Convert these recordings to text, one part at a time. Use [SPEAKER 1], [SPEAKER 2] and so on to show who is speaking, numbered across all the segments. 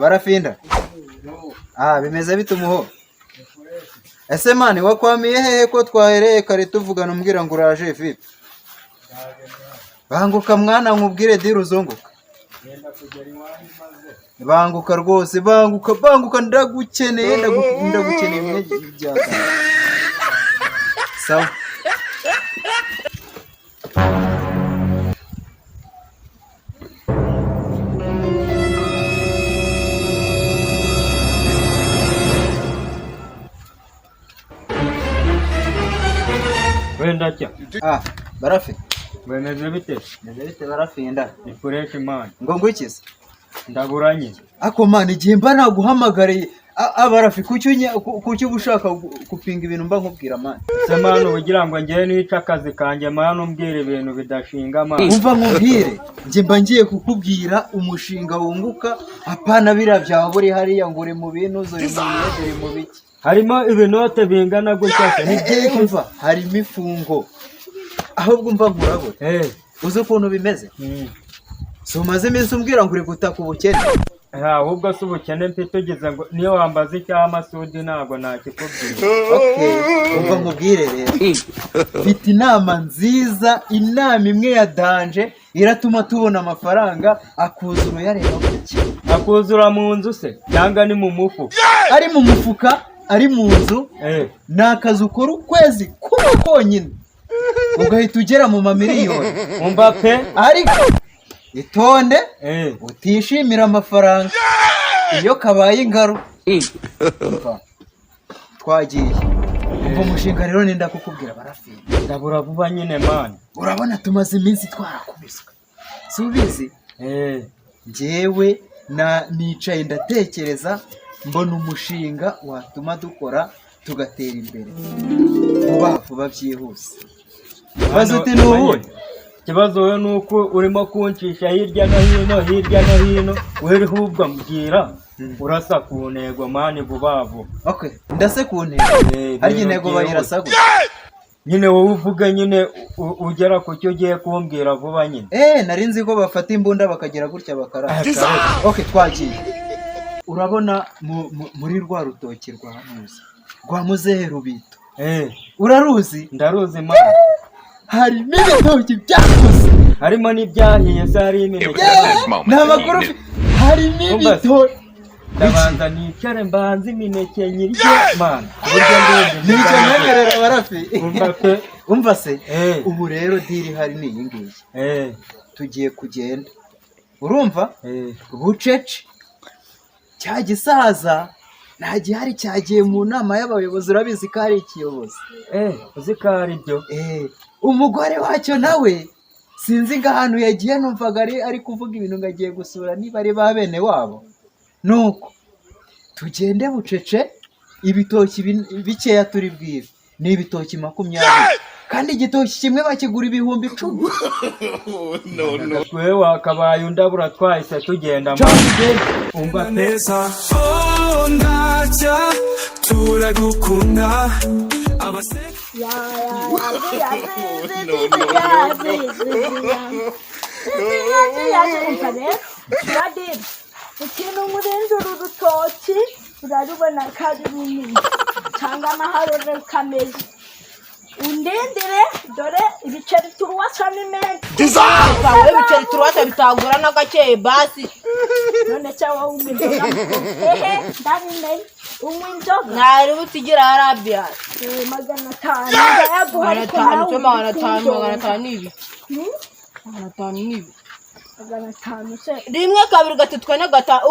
[SPEAKER 1] barafinda. Bimeze bite umuho? Ese mani wakwamiye hehe ko twahereye kare tuvugana umbwira ngo uraje vipi? Banguka mwana nkubwire diri uzunguka. Banguka rwose, banguka ndagukeneye mwe byaka. Sawa.
[SPEAKER 2] Wenda cya.
[SPEAKER 1] Barafi.
[SPEAKER 2] Bemeze bite?
[SPEAKER 1] Meze bite barafinda?
[SPEAKER 2] Ni fresh man.
[SPEAKER 1] Ngo ngwikize.
[SPEAKER 2] Ndaburanye.
[SPEAKER 1] Ako man igihe mba naguhamagariye abarafi kuki ubushaka kupinga ibintu mba nkubwira man.
[SPEAKER 2] Se man ugira ngo ngiye nica akazi kanje man umbwire ibintu bidashinga man.
[SPEAKER 1] Umva nkubwire, nje mba ngiye kukubwira umushinga wunguka apana biravyaho buri hariya ngo uri mu bintu zo uri mu biki.
[SPEAKER 2] Harimo ibinote bingana gutya se
[SPEAKER 1] n'igiye kumva harimo ifungo. Ahubwo mva nkurabo. Uzi ukuntu bimeze? So maze iminsi umbwira ngo uri gutaka ubukene.
[SPEAKER 2] Ahubwo se ubukene mpitugeze ngo niyo wambaza icya Masudi ntago nakikubwira.
[SPEAKER 1] Umva nkubwire rero. Mfite inama nziza, inama imwe ya danje iratuma tubona amafaranga akuzura yareba kuki.
[SPEAKER 2] Akuzura mu nzu se cyangwa ni mu mufuka?
[SPEAKER 1] Ari mu mufuka, ari mu nzu. Nakazi ukora ukwezi kumwe konyine. Ugahita ugera mu mamiliyoni.
[SPEAKER 2] Umva pe
[SPEAKER 1] ariko itonde utishimira amafaranga iyo kabaye ingaro. Twagiye umva umushinga rero ninda kukubwira barafinda.
[SPEAKER 2] Ndabura vuba nyine man.
[SPEAKER 1] Urabona tumaze iminsi twarakubiswe subizi. Njyewe nicaye ndatekereza mbona umushinga watuma dukora tugatera imbere vuba byihuse. Bazuti nubu
[SPEAKER 2] kibazo we nuko urimo kuncisha hirya no hino weri hubwa mbwira urasa ku ntego mani vuba.
[SPEAKER 1] Ndase ku ntego ari intego bayirasa gute
[SPEAKER 2] nyine wowe uvuga nyine ugera ku cyo ugiye kumbwira vuba nyine.
[SPEAKER 1] Nari nzi ko bafata imbunda bakagera gutya bakara. Twagiye. Urabona muri rwa rutoki rwa muzehe Rubito. Uraruzi?
[SPEAKER 2] Ndaruzi man.
[SPEAKER 1] Harimo ibitoki byakuze,
[SPEAKER 2] harimo n'ibyahiye se hari imineke.
[SPEAKER 1] N'amakuru harimo ibitoki.
[SPEAKER 2] Ndabanza nicare mbanze imineke nyirye man.
[SPEAKER 1] Nicyo ntekerera barafi. Umva se ubu rero diri hari ni iyi ngiyi. Tugiye kugenda urumva bucece cya gisaza nta gihari cyagiye mu nama y'abayobozi. Urabizi ko ari ikiyobozi.
[SPEAKER 2] Uzi ko ari byo.
[SPEAKER 1] Umugore wacyo nawe sinzi ngo ahantu yagiye numvaga ari kuvuga ibintu ngo agiye gusura niba ari ba bene wabo. Nuko tugende bucece. Ibitoki bikeya turi bwibe ni ibitoki 20 kandi igitoki kimwe bakigura 10,000.
[SPEAKER 2] Wewe wakabaye undabura twahise tugenda
[SPEAKER 3] umva neza ndacha turagukunda
[SPEAKER 4] ikintu umurenze uru rutoki urarubona kari runini cyangwa amahoro kameze. Undendere dore ibiceri turuwasa n'imenti.
[SPEAKER 5] Bawe ibiceri turuwasa bitagura n'agakeye basi.
[SPEAKER 4] None cyawa umindoga. Ndabimenya. Umwindoga.
[SPEAKER 5] Nari butigira Arabia.
[SPEAKER 4] 500. Yaguha
[SPEAKER 5] 500 ibi. 500 ibi.
[SPEAKER 4] 500 se.
[SPEAKER 5] Rimwe kabiri gatatu kane gatanu.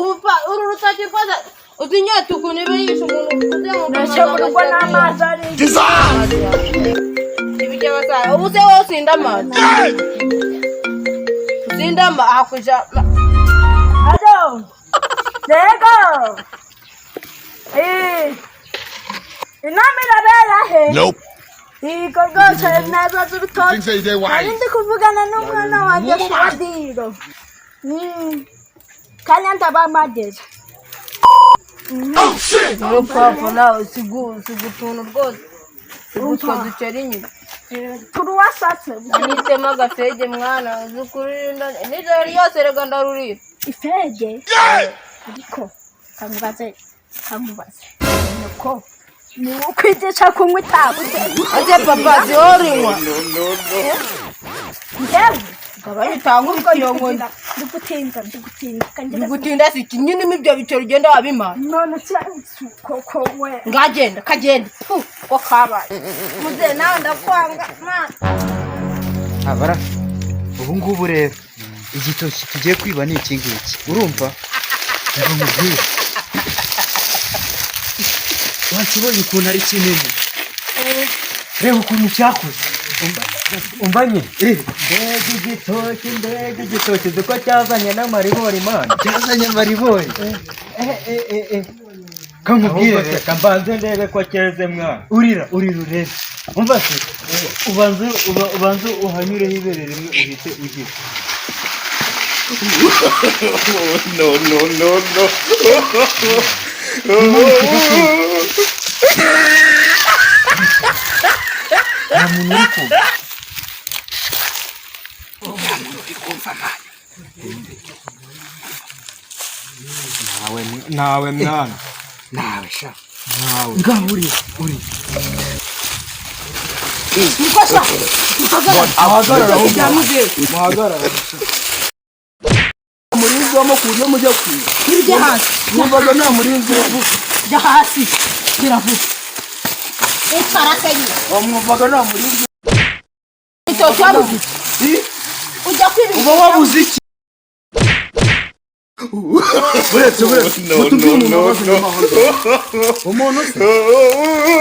[SPEAKER 5] Uru rutoki rwaza uzinyata ukuntu ibe yishe umuntu kuze mu
[SPEAKER 4] rugo n'amazi ari.
[SPEAKER 5] Ibijye basara ubu se wose indamazi. Sindama akuja.
[SPEAKER 4] Ado. Dego. Inamira bela he.
[SPEAKER 6] Nope.
[SPEAKER 4] Igogose neza z'urutoki. Ndi kuvugana n'umwana wanjye Shadiro. Kanya ndabamageze.
[SPEAKER 6] Oh shit!
[SPEAKER 5] No problem now. Sigutunu rwose. Sigutwa duceri nyuma.
[SPEAKER 4] Turuwasatse.
[SPEAKER 5] Nitema gafege mwana. Zukurinda. Nijoro ryose rega ndarurira.
[SPEAKER 4] Ifege? Ariko kamubaze nuko ni ukwigisha kunywa itabi
[SPEAKER 5] ate papa zorinywa
[SPEAKER 4] njyewe
[SPEAKER 5] gabanya itanga uko yonkunda
[SPEAKER 4] ndigutinda
[SPEAKER 5] si kinyine ibyo bicero ugenda wabimana
[SPEAKER 4] none koko we
[SPEAKER 5] ngagenda kagenda ko kabaye
[SPEAKER 4] muze nawe ndakwanga
[SPEAKER 1] abara ubu ngubu rero igitoki tugiye kwiba ni iki ngiki urumva ngo mubwire wakibonye ukuntu ari kinini
[SPEAKER 2] reba ukuntu cyakuze umva nyine mbega igitoki duko cyazanye n'amaribori mana
[SPEAKER 1] cyazanye amaribori kamubwire
[SPEAKER 2] reka mbanze ndebe ko cyeze mwana
[SPEAKER 1] urira urebe
[SPEAKER 2] umva se ubanze uhanyureho ibere rimwe uhite ugira
[SPEAKER 1] nta muntu uri kumva
[SPEAKER 2] nawe mwana
[SPEAKER 1] nawe sha
[SPEAKER 2] nawe
[SPEAKER 1] ngaho uri
[SPEAKER 2] ahagarara muhagarara umurinzi wamo ku buryo mujya kwiga
[SPEAKER 5] hirya hasi
[SPEAKER 2] numvaga nta murinzi
[SPEAKER 5] jya hasi kiravuga ikarakenye
[SPEAKER 2] wamwumvaga nta murinzi
[SPEAKER 5] itoki wabuze ujya kwiba
[SPEAKER 2] uba wabuze iki uretse umuntu se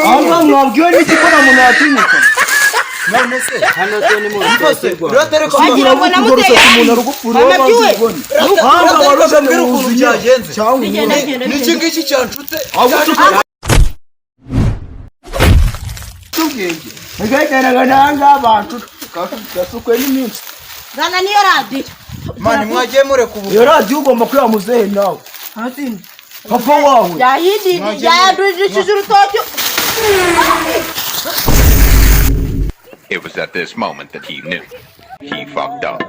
[SPEAKER 2] aho mwabwiwe n'iki ko na muntu yatinyuka
[SPEAKER 1] none se
[SPEAKER 2] hano se ni mu
[SPEAKER 5] wagira ngo namuteye
[SPEAKER 2] umuntu arugupfura
[SPEAKER 5] wamabyiwe
[SPEAKER 2] hanga
[SPEAKER 1] warusambwira ukuntu byagenze
[SPEAKER 5] n'iki
[SPEAKER 1] ngiki cyanshutse
[SPEAKER 2] ubwenge ntigaiteraga nanga abantu gasukwe n'iminsi
[SPEAKER 5] zana niyo radiyo
[SPEAKER 1] mani mwagiye mureka ubu
[SPEAKER 2] iyo radiyo ugomba kuyiha muzehe nawe papa wawe
[SPEAKER 5] yayandurishije urutoki
[SPEAKER 6] It was at this moment that he knew. He fucked up.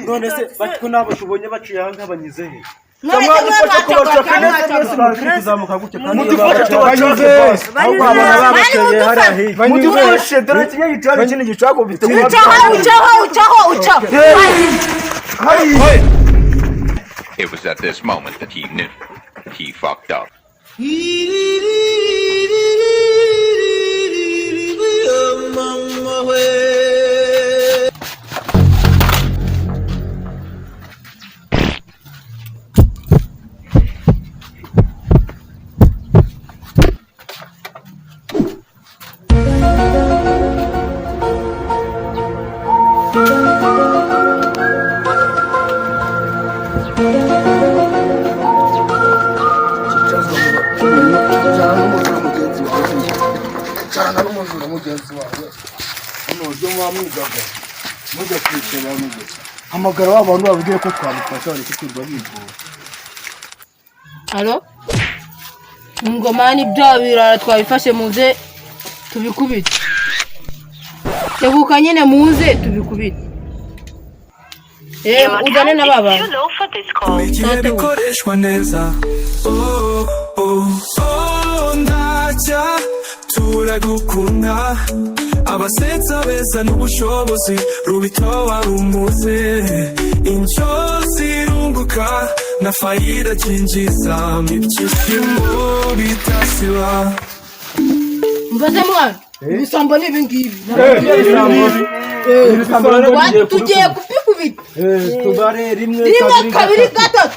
[SPEAKER 2] none se batiko nabo tubonye baciye aha nk'abanyize he mudufashe dore kimwe gitwara ikindi gicago bite
[SPEAKER 5] ucaho
[SPEAKER 6] It was at this moment that he knew. He fucked up.
[SPEAKER 2] hamagara wa bantu babwiye ko twabifasha bari kuturwa bivuye
[SPEAKER 5] halo ngomani bya birara twabifashe muze tubikubite tebuka nyine muze tubikubite uzane na baba
[SPEAKER 3] igihe bikoreshwa neza ndajya turagukunda abasetsa beza n'ubushobozi rubitoba rumuze injozi runguka na faida cyinjiza ibyishimo bitasiba
[SPEAKER 5] mbaze mwana ibisambo ni ibingibi tugiye kupikubita
[SPEAKER 2] tubare rimwe
[SPEAKER 5] kabiri gatatu